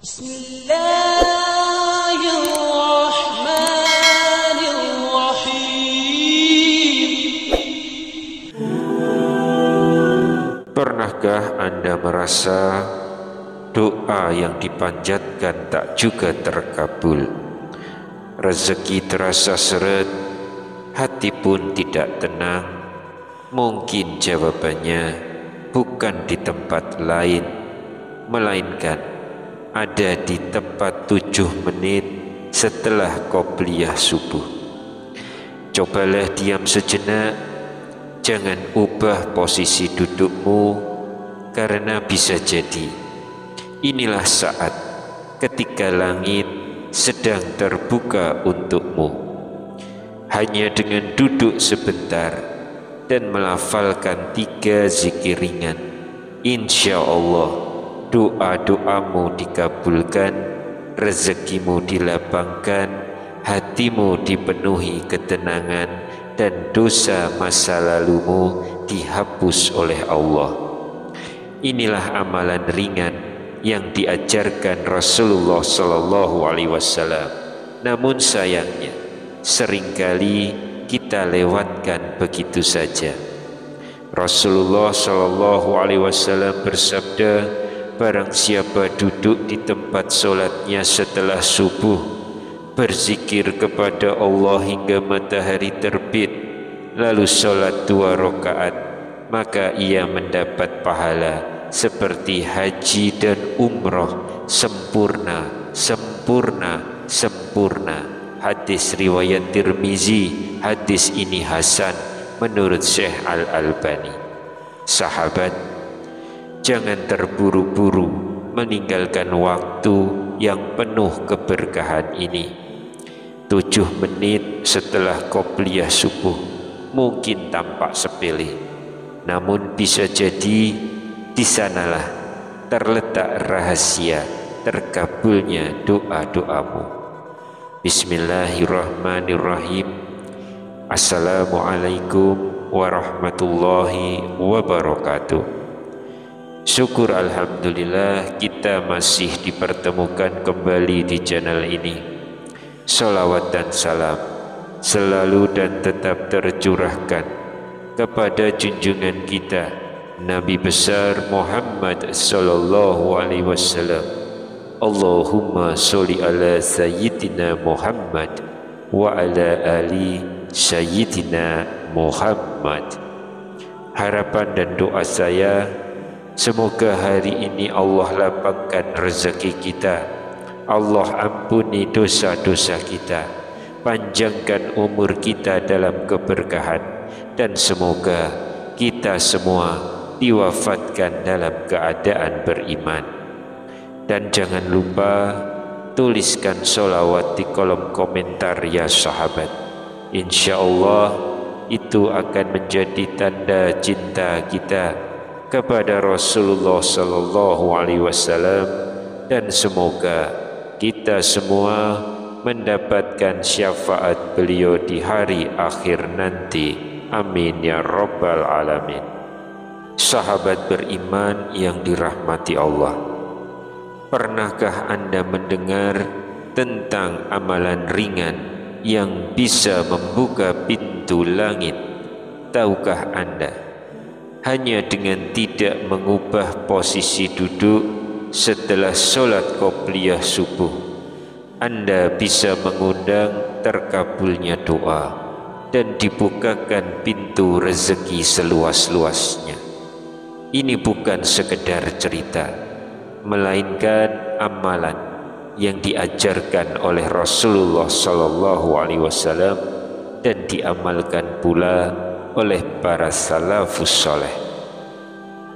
Bismillahirrahmanirrahim. Pernahkah Anda merasa doa yang dipanjatkan tak juga terkabul? Rezeki terasa seret, hati pun tidak tenang. Mungkin jawabannya bukan di tempat lain, melainkan ada di tempat 7 menit setelah qobliyah subuh. Cobalah diam sejenak, jangan ubah posisi dudukmu, karena bisa jadi inilah saat ketika langit sedang terbuka untukmu. Hanya dengan duduk sebentar dan melafalkan 3 zikir ringan, insya Allah doa-doamu dikabulkan, rezekimu dilapangkan, hatimu dipenuhi ketenangan, dan dosa masa lalumu dihapus oleh Allah. Inilah amalan ringan yang diajarkan Rasulullah SAW. Namun sayangnya seringkali kita lewatkan begitu saja. Rasulullah SAW bersabda, barang siapa duduk di tempat solatnya setelah subuh, berzikir kepada Allah hingga matahari terbit, lalu solat 2 rakaat, maka ia mendapat pahala seperti haji dan umroh sempurna, sempurna, sempurna. Hadis riwayat Tirmizi. Hadis ini hasan menurut Syekh Al-Albani. Sahabat, jangan terburu-buru meninggalkan waktu yang penuh keberkahan ini. 7 menit setelah qobliyah subuh mungkin tampak sepele, namun bisa jadi di sanalah terletak rahasia terkabulnya doa-doamu. Bismillahirrahmanirrahim. Assalamualaikum warahmatullahi wabarakatuh. Syukur alhamdulillah kita masih dipertemukan kembali di channel ini. Salawat dan salam selalu dan tetap tercurahkan kepada junjungan kita Nabi besar Muhammad sallallahu alaihi wasallam. Allahumma sholli ala sayyidina Muhammad wa ala ali sayyidina Muhammad. Harapan dan doa saya, semoga hari ini Allah lapangkan rezeki kita, Allah ampuni dosa-dosa kita, panjangkan umur kita dalam keberkahan, dan semoga kita semua diwafatkan dalam keadaan beriman. Dan jangan lupa tuliskan sholawat di kolom komentar ya sahabat. Insya Allah itu akan menjadi tanda cinta kita kepada Rasulullah SAW, dan semoga kita semua mendapatkan syafaat beliau di hari akhir nanti. Amin ya rabbal alamin. Sahabat beriman yang dirahmati Allah, pernahkah Anda mendengar tentang amalan ringan yang bisa membuka pintu langit? Tahukah Anda, hanya dengan tidak mengubah posisi duduk setelah sholat qobliyah subuh, Anda bisa mengundang terkabulnya doa dan dibukakan pintu rezeki seluas-luasnya. Ini bukan sekedar cerita, melainkan amalan yang diajarkan oleh Rasulullah SAW dan diamalkan pula oleh para salafus saleh.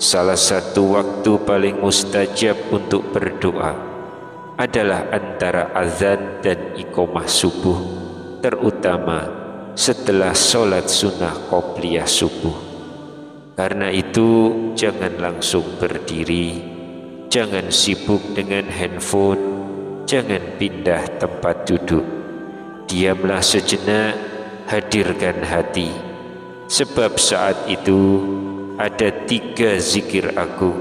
Salah satu waktu paling mustajab untuk berdoa adalah antara azan dan iqamah subuh, terutama setelah sholat sunnah qobliyah subuh. Karena itu jangan langsung berdiri, jangan sibuk dengan handphone, jangan pindah tempat duduk. Diamlah sejenak, hadirkan hati, sebab saat itu ada 3 zikir agung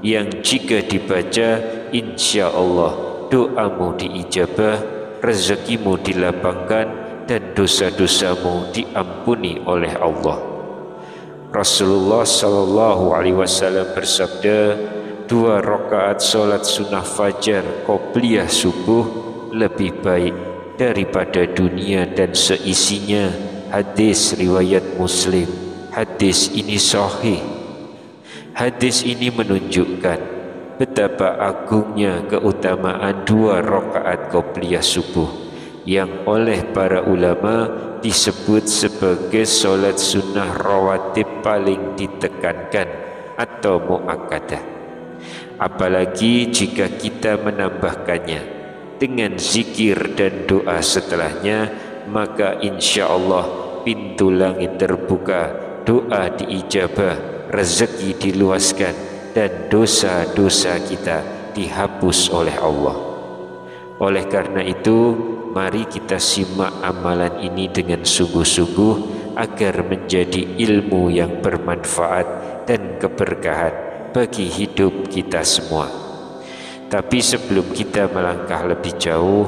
yang jika dibaca insya Allah doamu diijabah, rezekimu dilapangkan, dan dosa-dosamu diampuni oleh Allah. Rasulullah Shallallahu Alaihi Wasallam bersabda, 2 rakaat sholat sunnah fajar qobliyah subuh lebih baik daripada dunia dan seisinya. Hadis riwayat Muslim. Hadis ini sahih. Hadis ini menunjukkan betapa agungnya keutamaan 2 rakaat qobliyah subuh yang oleh para ulama disebut sebagai sholat sunnah rawatib paling ditekankan atau muakkadah. Apalagi jika kita menambahkannya dengan zikir dan doa setelahnya, maka insya Allah pintu langit terbuka, doa diijabah, rezeki diluaskan, dan dosa-dosa kita dihapus oleh Allah. Oleh karena itu, mari kita simak amalan ini dengan sungguh-sungguh agar menjadi ilmu yang bermanfaat dan keberkahan bagi hidup kita semua. Tapi sebelum kita melangkah lebih jauh,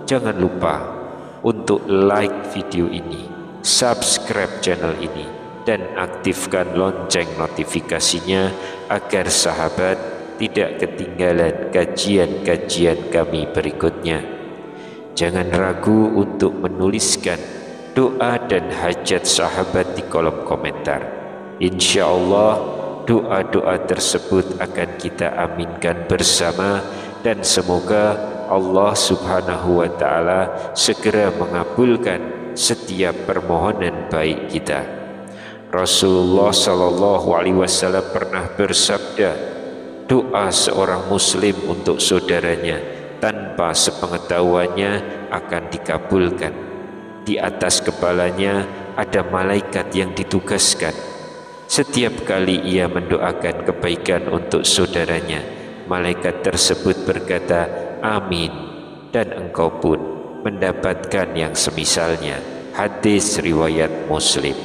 jangan lupa untuk like video ini, subscribe channel ini, dan aktifkan lonceng notifikasinya agar sahabat tidak ketinggalan kajian-kajian kami berikutnya. Jangan ragu untuk menuliskan doa dan hajat sahabat di kolom komentar. Insya Allah doa-doa tersebut akan kita aminkan bersama, dan semoga Allah Subhanahu wa Ta'ala segera mengabulkan setiap permohonan baik kita. Rasulullah Sallallahu Alaihi Wasallam pernah bersabda, doa seorang muslim untuk saudaranya tanpa sepengetahuannya akan dikabulkan. Di atas kepalanya ada malaikat yang ditugaskan. Setiap kali ia mendoakan kebaikan untuk saudaranya, malaikat tersebut berkata, amin, dan engkau pun mendapatkan yang semisalnya. Hadis riwayat Muslim.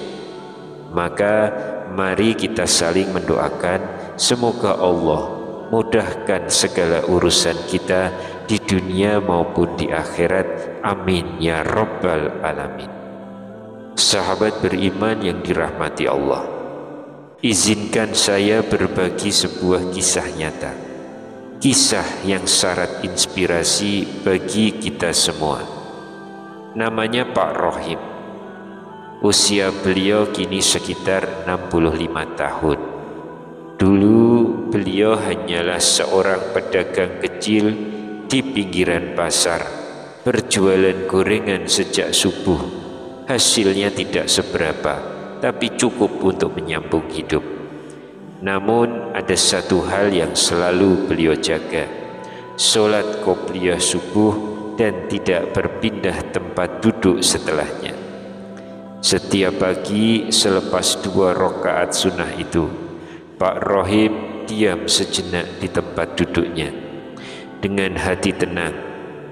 Maka mari kita saling mendoakan semoga Allah mudahkan segala urusan kita di dunia maupun di akhirat. Amin ya rabbal alamin. Sahabat beriman yang dirahmati Allah, izinkan saya berbagi sebuah kisah nyata, kisah yang syarat inspirasi bagi kita semua. Namanya Pak Rohim. Usia beliau kini sekitar 65 tahun. Dulu beliau hanyalah seorang pedagang kecil di pinggiran pasar, berjualan gorengan sejak subuh. Hasilnya tidak seberapa, tapi cukup untuk menyambung hidup. Namun ada satu hal yang selalu beliau jaga, sholat qobliyah subuh dan tidak berpindah tempat duduk setelahnya. Setiap pagi selepas 2 rakaat sunnah itu, Pak Rohim diam sejenak di tempat duduknya. Dengan hati tenang,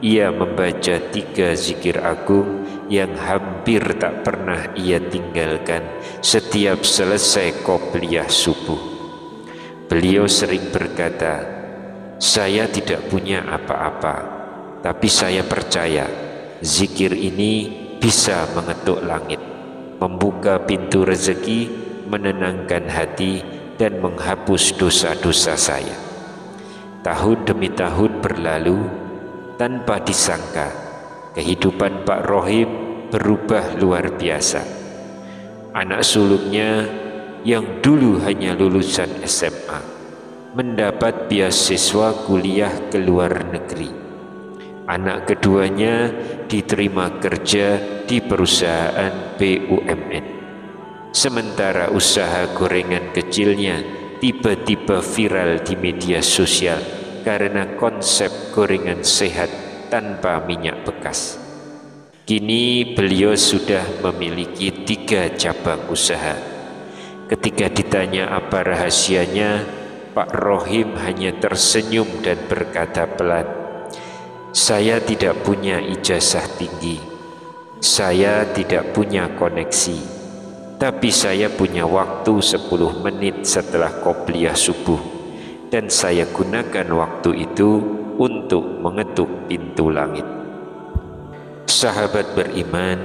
ia membaca 3 zikir agung yang hampir tak pernah ia tinggalkan setiap selesai qobliyah subuh. Beliau sering berkata, saya tidak punya apa-apa, tapi saya percaya zikir ini bisa mengetuk langit, membuka pintu rezeki, menenangkan hati, dan menghapus dosa-dosa saya. Tahun demi tahun berlalu, tanpa disangka kehidupan Pak Rohim berubah luar biasa. Anak sulungnya yang dulu hanya lulusan SMA mendapat beasiswa kuliah ke luar negeri. Anak keduanya diterima kerja di perusahaan BUMN. Sementara usaha gorengan kecilnya tiba-tiba viral di media sosial karena konsep gorengan sehat tanpa minyak bekas. Kini beliau sudah memiliki 3 cabang usaha. Ketika ditanya apa rahasianya, Pak Rohim hanya tersenyum dan berkata pelan, saya tidak punya ijazah tinggi, saya tidak punya koneksi, tapi saya punya waktu 10 menit setelah qobliyah subuh, dan saya gunakan waktu itu untuk mengetuk pintu langit. Sahabat beriman,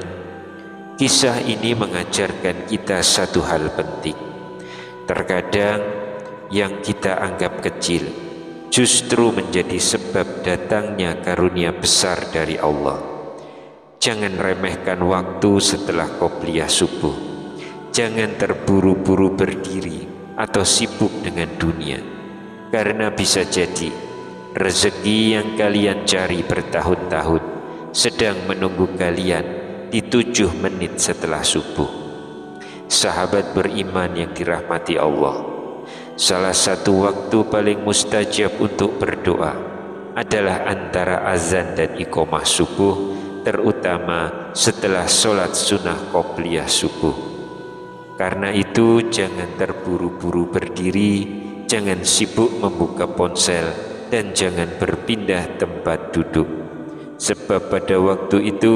kisah ini mengajarkan kita satu hal penting. Terkadang yang kita anggap kecil justru menjadi sebab datangnya karunia besar dari Allah. Jangan remehkan waktu setelah qobliyah subuh. Jangan terburu-buru berdiri atau sibuk dengan dunia, karena bisa jadi rezeki yang kalian cari bertahun-tahun sedang menunggu kalian di 7 menit setelah subuh. Sahabat beriman yang dirahmati Allah, salah satu waktu paling mustajab untuk berdoa adalah antara azan dan iqamah subuh, terutama setelah sholat sunnah qobliyah subuh. Karena itu jangan terburu-buru berdiri, jangan sibuk membuka ponsel, dan jangan berpindah tempat duduk. Sebab pada waktu itu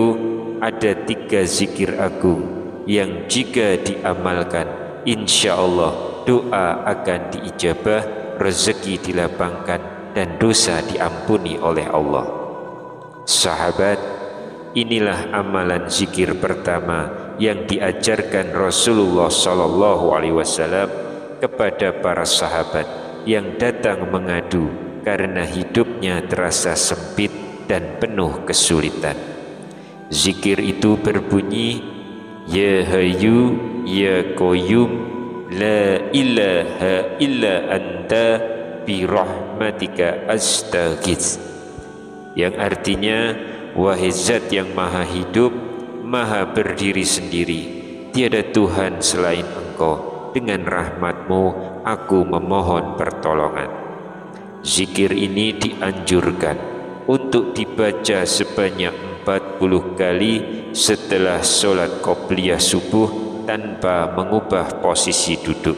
ada 3 zikir agung yang jika diamalkan, insya Allah doa akan diijabah, rezeki dilapangkan, dan dosa diampuni oleh Allah. Sahabat, inilah amalan zikir pertama yang diajarkan Rasulullah SAW kepada para sahabat yang datang mengadu karena hidupnya terasa sempit dan penuh kesulitan. Zikir itu berbunyi, Ya Hayyu Ya Qayyum La ilaha illa anta bi rahmatika astaghits, yang artinya, wahai zat yang maha hidup, maha berdiri sendiri, tiada Tuhan selain Engkau, dengan rahmatmu aku memohon pertolongan. Zikir ini dianjurkan untuk dibaca sebanyak 40 kali setelah sholat qobliyah subuh tanpa mengubah posisi duduk.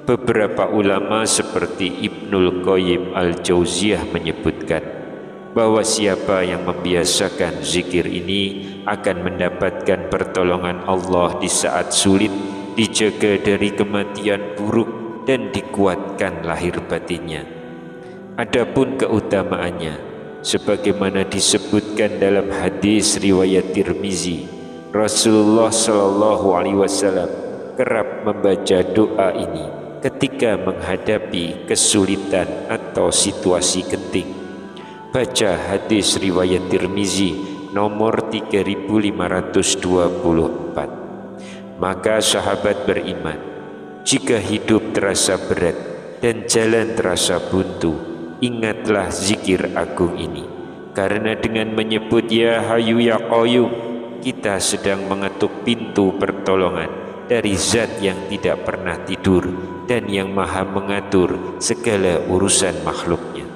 Beberapa ulama seperti Ibnul Qayyim Al-Jauziyah menyebutkan bahwa siapa yang membiasakan zikir ini akan mendapatkan pertolongan Allah di saat sulit, dijaga dari kematian buruk, dan dikuatkan lahir batinnya. Adapun keutamaannya, sebagaimana disebutkan dalam hadis riwayat Tirmizi, Rasulullah SAW kerap membaca doa ini ketika menghadapi kesulitan atau situasi genting. Baca hadis riwayat Tirmizi nomor 3524. Maka sahabat beriman, jika hidup terasa berat dan jalan terasa buntu, ingatlah zikir agung ini, karena dengan menyebut Ya Hayyu Ya Qayyum, kita sedang mengetuk pintu pertolongan dari zat yang tidak pernah tidur dan yang maha mengatur segala urusan makhluknya.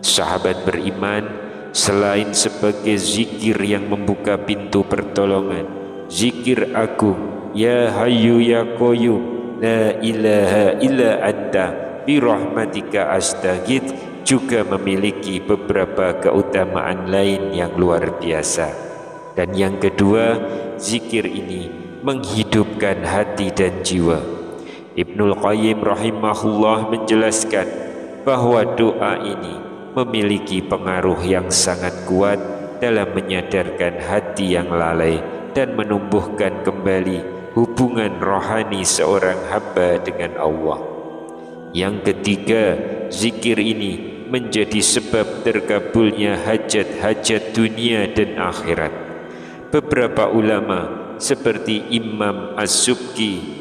Sahabat beriman, selain sebagai zikir yang membuka pintu pertolongan, zikir agung Ya Hayyu Ya Qayyum La ilaha illa anta bi rahmatika astaghits juga memiliki beberapa keutamaan lain yang luar biasa. Dan yang kedua, zikir ini menghidupkan hati dan jiwa. Ibnul Qayyim rahimahullah menjelaskan bahwa doa ini memiliki pengaruh yang sangat kuat dalam menyadarkan hati yang lalai dan menumbuhkan kembali hubungan rohani seorang hamba dengan Allah. Yang ketiga, zikir ini menjadi sebab terkabulnya hajat-hajat dunia dan akhirat. Beberapa ulama seperti Imam As-Subki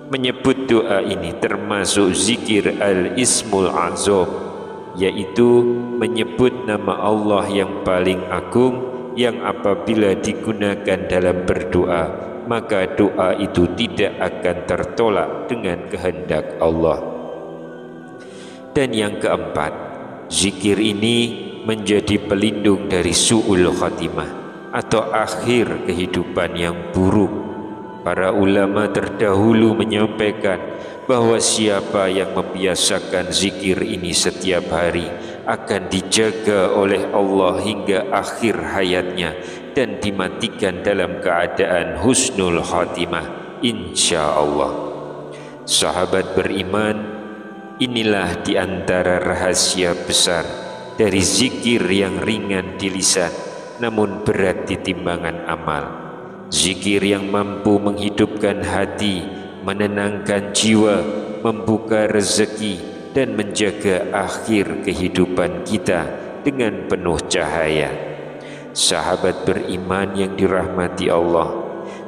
menyebut doa ini termasuk zikir Al-Ismul Azam, yaitu menyebut nama Allah yang paling agung, yang apabila digunakan dalam berdoa, maka doa itu tidak akan tertolak dengan kehendak Allah. Dan yang keempat, zikir ini menjadi pelindung dari su'ul khatimah atau akhir kehidupan yang buruk. Para ulama terdahulu menyampaikan bahwa siapa yang membiasakan zikir ini setiap hari akan dijaga oleh Allah hingga akhir hayatnya dan dimatikan dalam keadaan husnul khatimah, insya Allah. Sahabat beriman, inilah di antara rahasia besar dari zikir yang ringan di lisan namun berat di timbangan amal, zikir yang mampu menghidupkan hati, menenangkan jiwa, membuka rezeki dan menjaga akhir kehidupan kita dengan penuh cahaya. Sahabat beriman yang dirahmati Allah,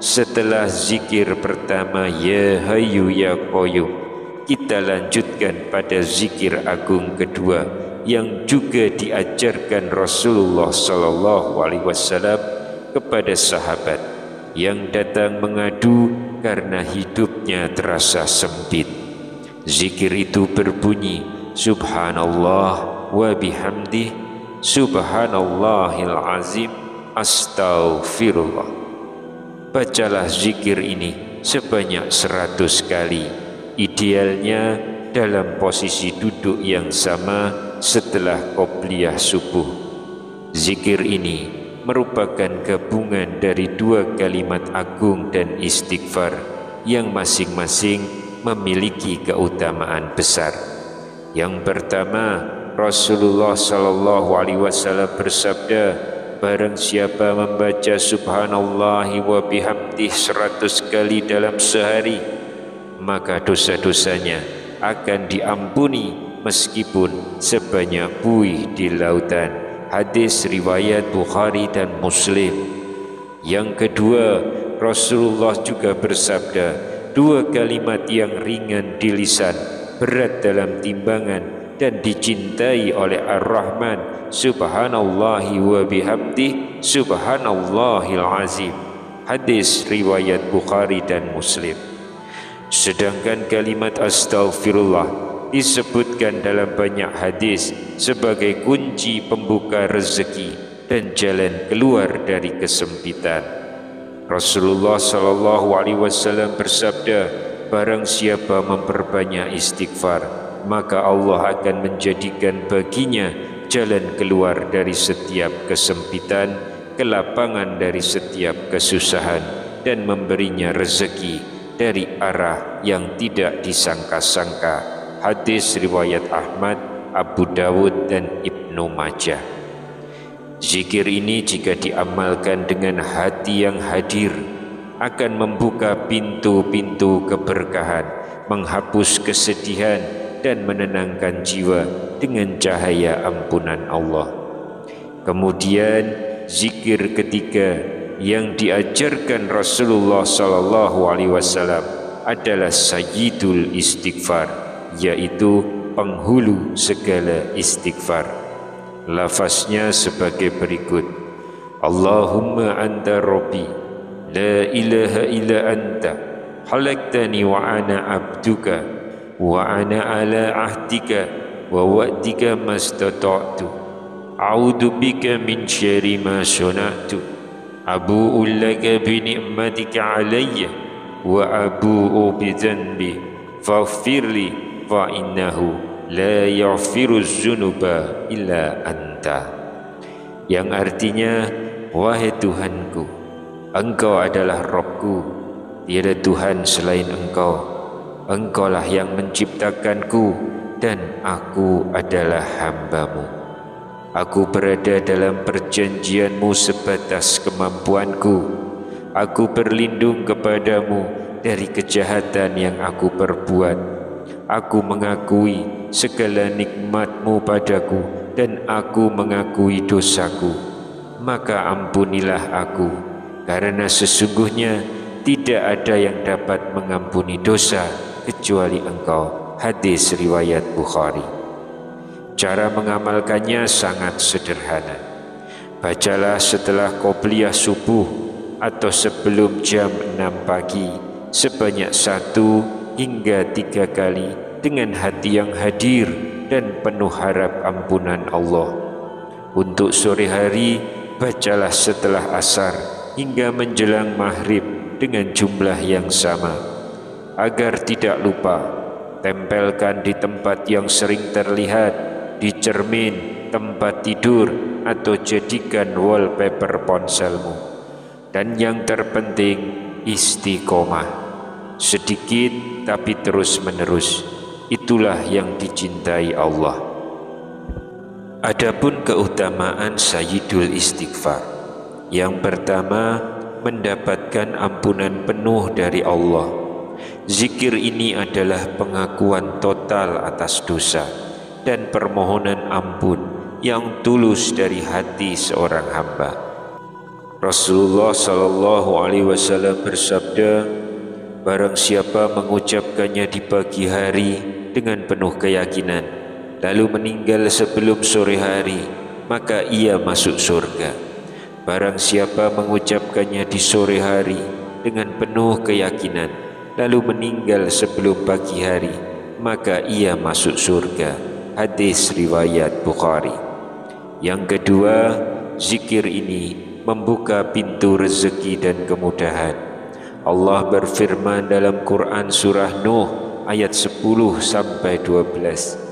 setelah zikir pertama Ya Hayyu Ya Qayyum, kita lanjutkan pada zikir agung kedua yang juga diajarkan Rasulullah SAW kepada sahabat yang datang mengadu karena hidupnya terasa sempit. Zikir itu berbunyi Subhanallah wa bihamdih, Subhanallahil azim, Astaghfirullah. Bacalah zikir ini sebanyak 100 kali, idealnya dalam posisi duduk yang sama setelah qobliyah subuh. Zikir ini merupakan gabungan dari dua kalimat agung dan istighfar yang masing-masing memiliki keutamaan besar. Yang pertama, Rasulullah SAW bersabda, barang siapa membaca subhanallahi wa bihamdih 100 kali dalam sehari, maka dosa-dosanya akan diampuni meskipun sebanyak buih di lautan. Hadis riwayat Bukhari dan Muslim. Yang kedua, Rasulullah juga bersabda, dua kalimat yang ringan di lisan, berat dalam timbangan dan dicintai oleh Ar-Rahman, Subhanallahi wa bihamdih, Subhanallahil azim. Hadis riwayat Bukhari dan Muslim. Sedangkan kalimat Astaghfirullah disebutkan dalam banyak hadis sebagai kunci pembuka rezeki dan jalan keluar dari kesempitan. Rasulullah SAW bersabda, barang siapa memperbanyak istighfar, maka Allah akan menjadikan baginya jalan keluar dari setiap kesempitan, kelapangan dari setiap kesusahan, dan memberinya rezeki dari arah yang tidak disangka-sangka. Hadis riwayat Ahmad, Abu Dawud dan Ibnu Majah. Zikir ini jika diamalkan dengan hati yang hadir akan membuka pintu-pintu keberkahan, menghapus kesedihan dan menenangkan jiwa dengan cahaya ampunan Allah. Kemudian zikir ketiga yang diajarkan Rasulullah SAW adalah sayyidul istighfar, yaitu penghulu segala istighfar. Lafaznya sebagai berikut: Allahumma anta rabbi la ilaha illa anta khalaqtani wa ana abduka wa ana ala ahdika wa wa'dika mastata'tu a'udzu bika min syarri ma sana'tu abu'u laka bi ni'matika alayya wa abu'u bi dhanbi faghfirli fa innahu la yaghfiru dzunuba illa anta. Yang artinya, wahai Tuhanku, Engkau adalah Rabbku, tiada Tuhan selain Engkau. Engkaulah yang menciptakanku dan aku adalah hamba-Mu. Aku berada dalam perjanjian-Mu sebatas kemampuanku. Aku berlindung kepadamu dari kejahatan yang aku perbuat. Aku mengakui segala nikmat-Mu padaku dan aku mengakui dosaku. Maka ampunilah aku, karena sesungguhnya tidak ada yang dapat mengampuni dosa kecuali Engkau. Hadis riwayat Bukhari. Cara mengamalkannya sangat sederhana. Bacalah setelah qobliyah subuh atau sebelum jam 6 pagi sebanyak 1 hingga 3 kali dengan hati yang hadir dan penuh harap ampunan Allah. Untuk sore hari, bacalah setelah asar hingga menjelang maghrib dengan jumlah yang sama. Agar tidak lupa, tempelkan di tempat yang sering terlihat, di cermin, tempat tidur, atau jadikan wallpaper ponselmu. Dan yang terpenting, istiqomah. Sedikit tapi terus menerus, itulah yang dicintai Allah. Adapun keutamaan Sayyidul Istighfar, yang pertama, mendapatkan ampunan penuh dari Allah. Zikir ini adalah pengakuan total atas dosa dan permohonan ampun yang tulus dari hati seorang hamba. Rasulullah sallallahu alaihi wasallam bersabda, barang siapa mengucapkannya di pagi hari dengan penuh keyakinan, lalu meninggal sebelum sore hari, maka ia masuk surga. Barang siapa mengucapkannya di sore hari dengan penuh keyakinan, lalu meninggal sebelum pagi hari, maka ia masuk surga. Hadis riwayat Bukhari. Yang kedua, zikir ini membuka pintu rezeki dan kemudahan. Allah berfirman dalam Quran surah Nuh ayat 10 sampai 12.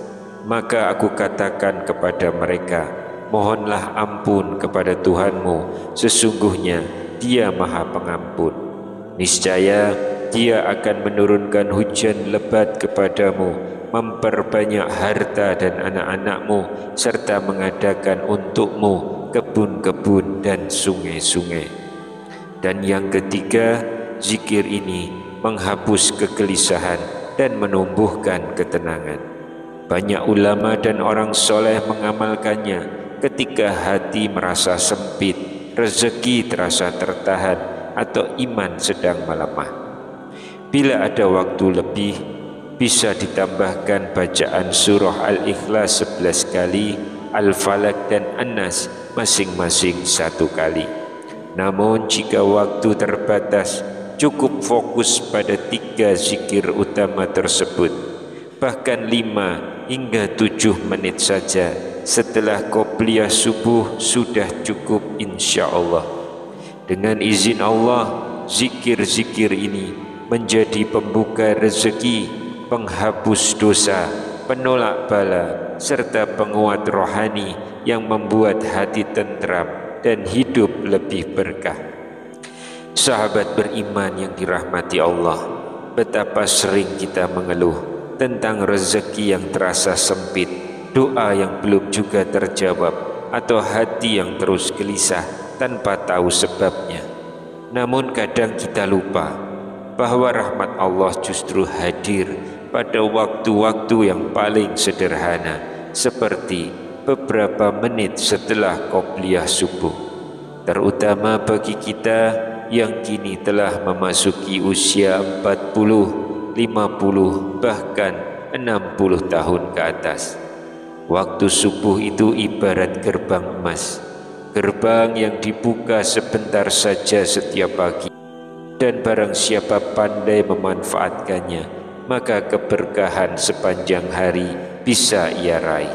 Maka aku katakan kepada mereka, mohonlah ampun kepada Tuhanmu, sesungguhnya Dia Maha Pengampun. Niscaya Dia akan menurunkan hujan lebat kepadamu, memperbanyak harta dan anak-anakmu, serta mengadakan untukmu kebun-kebun dan sungai-sungai. Dan yang ketiga, zikir ini menghapus kegelisahan dan menumbuhkan ketenangan. Banyak ulama dan orang soleh mengamalkannya ketika hati merasa sempit, rezeki terasa tertahan, atau iman sedang melemah. Bila ada waktu lebih, bisa ditambahkan bacaan surah Al-Ikhlas 11 kali, Al-Falaq dan An-Nas masing-masing 1 kali. Namun jika waktu terbatas, cukup fokus pada 3 zikir utama tersebut. Bahkan 5 hingga 7 menit saja setelah qobliyah subuh sudah cukup insya-Allah. Dengan izin Allah, zikir-zikir ini menjadi pembuka rezeki, penghapus dosa, penolak bala, serta penguat rohani yang membuat hati tentram dan hidup lebih berkah. Sahabat beriman yang dirahmati Allah, betapa sering kita mengeluh tentang rezeki yang terasa sempit, doa yang belum juga terjawab, atau hati yang terus gelisah tanpa tahu sebabnya. Namun kadang kita lupa bahwa rahmat Allah justru hadir pada waktu-waktu yang paling sederhana, seperti beberapa menit setelah qobliyah subuh. Terutama bagi kita yang kini telah memasuki usia 40, 50, bahkan 60 tahun ke atas. Waktu subuh itu ibarat gerbang emas, gerbang yang dibuka sebentar saja setiap pagi, dan barang siapa pandai memanfaatkannya, maka keberkahan sepanjang hari bisa ia raih.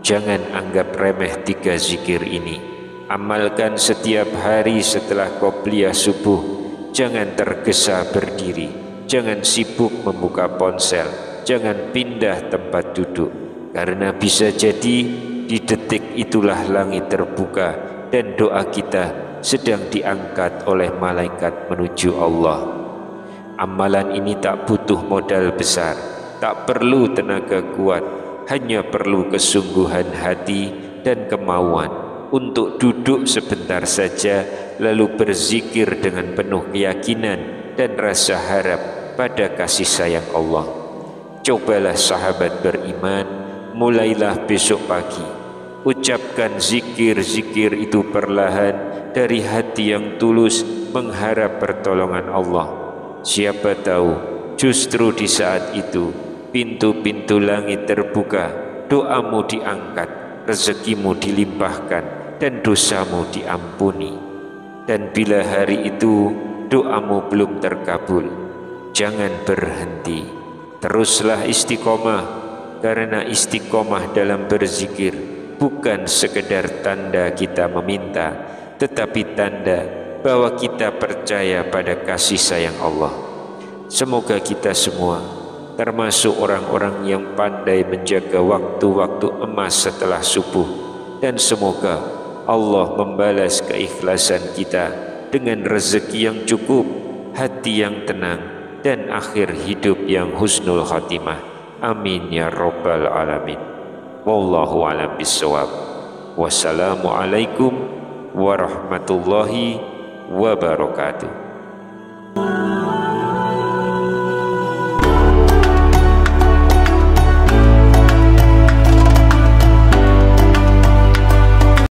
Jangan anggap remeh 3 zikir ini. Amalkan setiap hari setelah qobliyah subuh. Jangan tergesa berdiri, jangan sibuk membuka ponsel, jangan pindah tempat duduk, karena bisa jadi di detik itulah langit terbuka dan doa kita sedang diangkat oleh malaikat menuju Allah. Amalan ini tak butuh modal besar, tak perlu tenaga kuat, hanya perlu kesungguhan hati dan kemauan untuk duduk sebentar saja lalu berzikir dengan penuh keyakinan dan rasa harap pada kasih sayang Allah. Cobalah sahabat beriman, mulailah besok pagi, ucapkan zikir-zikir itu perlahan dari hati yang tulus mengharap pertolongan Allah. Siapa tahu justru di saat itu pintu-pintu langit terbuka, doamu diangkat, rezekimu dilimpahkan, dan dosamu diampuni. Dan bila hari itu doamu belum terkabul, jangan berhenti, teruslah istiqomah, karena istiqomah dalam berzikir bukan sekedar tanda kita meminta, tetapi tanda bahwa kita percaya pada kasih sayang Allah. Semoga kita semua termasuk orang-orang yang pandai menjaga waktu-waktu emas setelah subuh, dan semoga Allah membalas keikhlasan kita dengan rezeki yang cukup, hati yang tenang, dan akhir hidup yang husnul khatimah. Amin ya rabbal alamin. Wallahu a'lam bishawab. Wassalamualaikum warahmatullahi wabarakatuh.